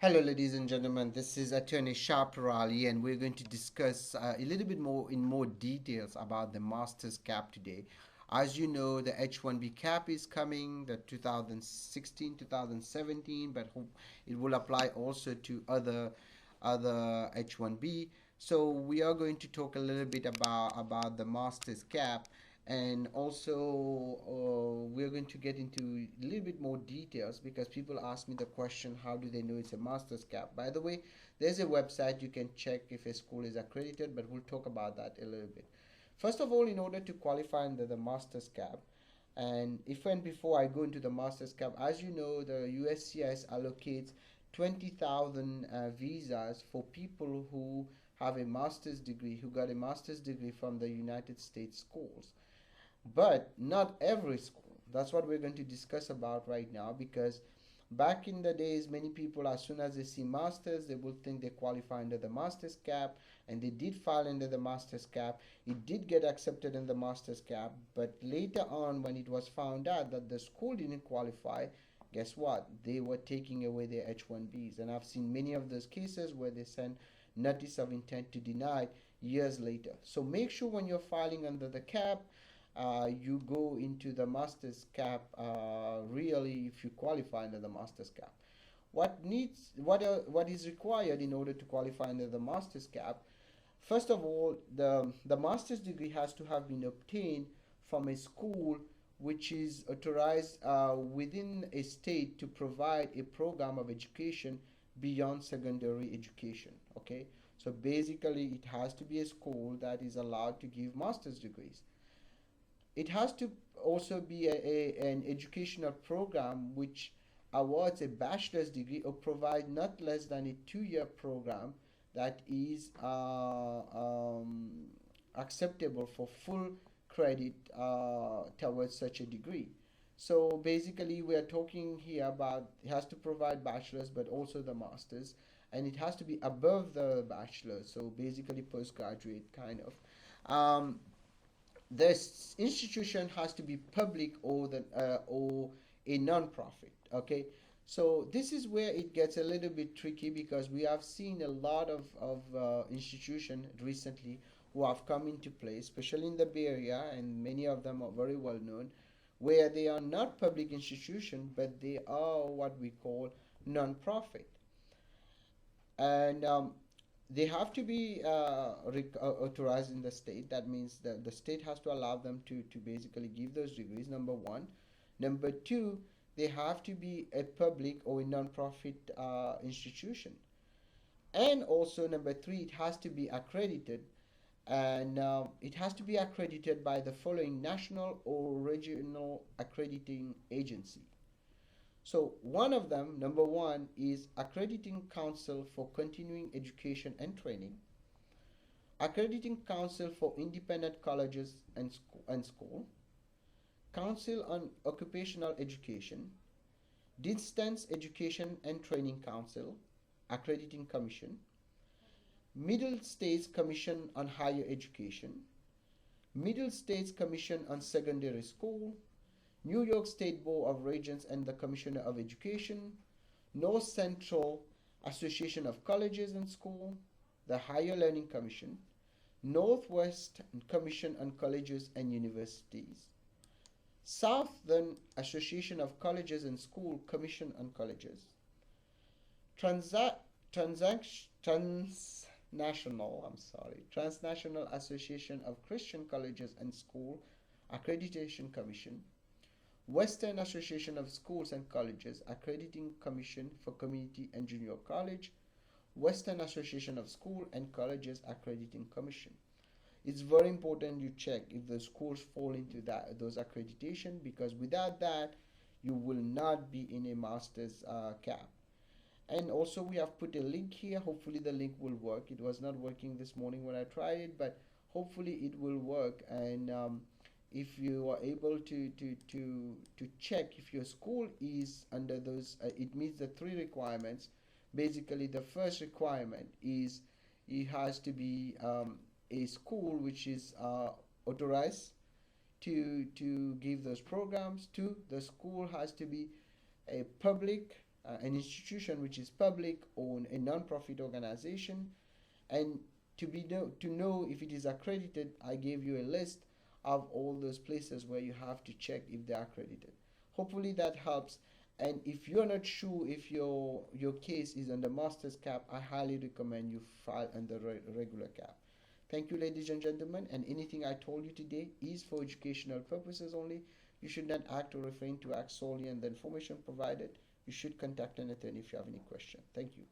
Hello, ladies and gentlemen. This is Attorney Shah Peerally, and we're going to discuss a little bit more in more details about the master's cap today. As you know, the H1B cap is coming, the 2016, 2017, but it will apply also to other H1B. So we are going to talk a little bit about the master's cap, and also we're going to get into a little bit more details because people ask me the question, how do they know it's a master's cap? By the way, there's a website you can check if a school is accredited, but we'll talk about that a little bit. First of all, in order to qualify under the master's cap, and if and before I go into the master's cap, as you know, the USCIS allocates 20,000 visas for people who have a master's degree, who got a master's degree from the United States schools. But not every school. That's what we're going to discuss about right now, because back in the days, many people, as soon as they see masters, they will think they qualify under the master's cap, and they did file under the master's cap. It did get accepted in the master's cap, but later on, when it was found out that the school didn't qualify, guess what? They were taking away their H1Bs, and I've seen many of those cases where they send notice of intent to deny years later. So make sure when you're filing under the cap, you go into the master's cap really if you qualify under the master's cap. What is required in order to qualify under the master's cap? First of all, the master's degree has to have been obtained from a school which is authorized within a state to provide a program of education beyond secondary education. Okay, so basically it has to be a school that is allowed to give master's degrees. It has to also be an educational program which awards a bachelor's degree or provide not less than a 2 year program that is acceptable for full credit towards such a degree. So basically, we are talking here about it has to provide bachelor's but also the master's, and it has to be above the bachelor's, so basically postgraduate kind of. This institution has to be public or a non-profit. Okay, so this is where it gets a little bit tricky, because we have seen a lot of institutions recently who have come into place, especially in the Bay Area, and many of them are very well known, where they are not public institutions but they are what we call non-profit. And they have to be authorized in the state. That means that the state has to allow them to basically give those degrees, number one. Number two, they have to be a public or a non-profit institution. And also, number three, it has to be accredited. And it has to be accredited by the following national or regional accrediting agency. So one of them, number one, is Accrediting Council for Continuing Education and Training, Accrediting Council for Independent Colleges and School, Council on Occupational Education, Distance Education and Training Council, Accrediting Commission, Middle States Commission on Higher Education, Middle States Commission on Secondary School, New York State Board of Regents and the Commissioner of Education, North Central Association of Colleges and Schools, the Higher Learning Commission, Northwest Commission on Colleges and Universities, Southern Association of Colleges and Schools Commission on Colleges, Transnational Association of Christian Colleges and Schools Accreditation Commission, Western Association of Schools and Colleges Accrediting Commission for Community and Junior College, Western Association of Schools and Colleges Accrediting Commission. It's very important you check if the schools fall into those accreditation, because without that, you will not be in a master's cap. And also, we have put a link here. Hopefully the link will work. It was not working this morning when I tried it, but hopefully it will work. And if you are able to check if your school is under those, it meets the three requirements. Basically, the first requirement is it has to be a school which is authorized to give those programs. Two, the school has to be a public an institution which is public or a non-profit organization. And to know if it is accredited, I gave you a list of all those places where you have to check if they're accredited. Hopefully that helps. And if you're not sure if your case is under master's cap, I highly recommend you file under regular cap. Thank you, ladies and gentlemen, and anything I told you today is for educational purposes only. You should not act or refrain to act solely on the information provided. You should contact an attorney if you have any question. Thank you.